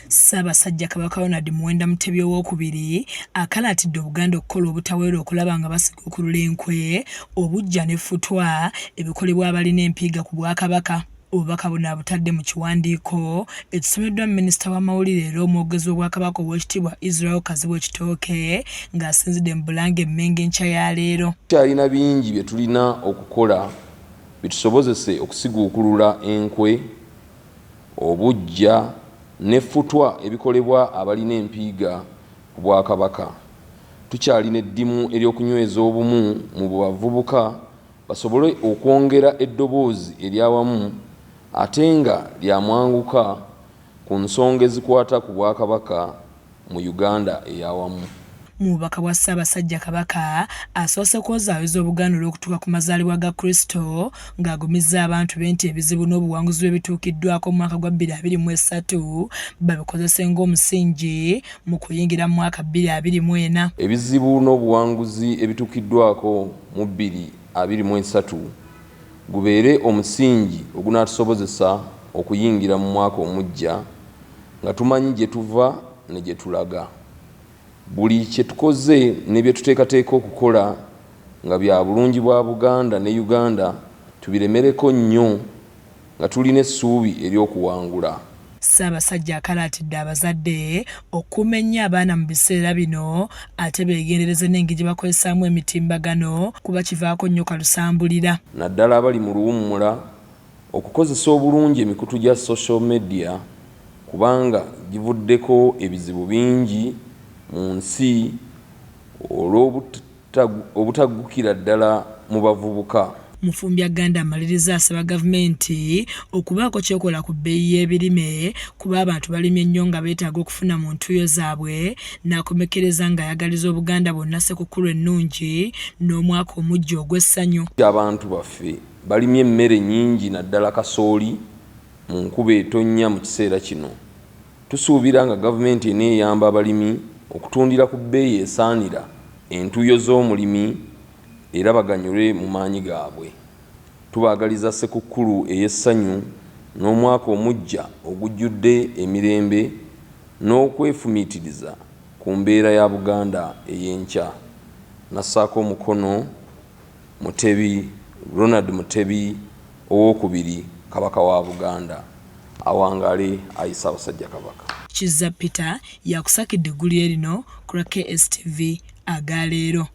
Ssaabasajja Kabaka Muwenda Mutebi owookubiri akalaatidde Obuganda okukola obutaweera okulaba nga basiguukulula enkwe, obuggya n'effutwa ebikolebwa abalina empiiga ku Bwakabaka. Obubaka buno abutadde mu kiwandiiko ekisomeddwa Minisita w'amawulire era omwogezi w'Obwakabaka Oweekitiibwa Israel Kazibwe Kitooke ng'asinzidde mu Bulange Mmengo enkya ya leero. Kyalina bingi bye tulina okukola bitusobozese okusiguukulula enkwe, obuggya n'effutwa ebikolebwa abalina empiiga ku Bwakabaka. Tukyalina eddimu ery'okunyweza obumu mu bavubuka basobole okwongera eddoboozi ery'awamu ate nga lyamwanguka ku nsonga ezikwata ku Bwakabaka mu Uganda ey'awamu. Mu bubaka bwa Ssaabasajja Kabaka asoose kwozaayoza Obuganda olw'okutuuka ku mazaalibwa ga Kristo ng'agumizza abantu be nti ebizibu n'obuwanguzi bw'ebituukiddwako mu mwaka gwa 2023 babikozese ng'omusingi mu kuyingira mu mwaka 2024. Ebizibu n'obuwanguzi ebituukiddwako mu 2023 gubeere omusingi ogunaatusobozesa okuyingira mu mwaka omujja nga tumanyi gye tuva ne gye tulaga. Buli kye tukoze ne bye tuteekateeka okukola nga bya bulungi bwa Buganda ne Uganda tubiremereko nnyo nga tulina essuubi ery'okuwangula. Ssaabasajja akalaatidde abazadde okukuuma ennyo abaana mu biseera bino ate beegendereze n'engeri gye bakozesaamu emitimbagano kuba kivaako nnyo kalusambulira. Naddala abali mu luwummula okukozesa obulungi emikutu gya social media kubanga givuddeko ebizibu bingi mu nsi olw'obutaggukira ddala mu bavubuka. Mufumbyagganda amaliriza asaba gavumenti okubaako kyekola ku bbeeyi y'ebirime kuba abantu balimye nnyo nga beetaaga okufuna mu ntuuyo zaabwe, n'akomekereza ng'ayagaliza Obuganda bonna ssekukkulu ennungi n'omwaka omujja ogw'essanyu. Abantu baffe balimye emmere nnyingi naddala kasooli mu nkuba etonnya mu kiseera kino. Tusuubira nga gavumenti eneeyamba abalimi okutundira ku bbeeyi esaanira entuuyo z'omulimi era baganyulwe mu maanyi gaabwe. Tubaagaliza ssekukkulu ey'essanyu n'omwaka omujja ogujjudde emirembe n'okwefumiitiriza ku mbeera ya Buganda ey'enkya. Nassaako omukono Ronald Mutebi owookubiri Kabaka wa Buganda. Awangale ayi Ssaabasajja Kabaka. Kizza Peter yakusakidde eggulire lino ku KSTV aga leero.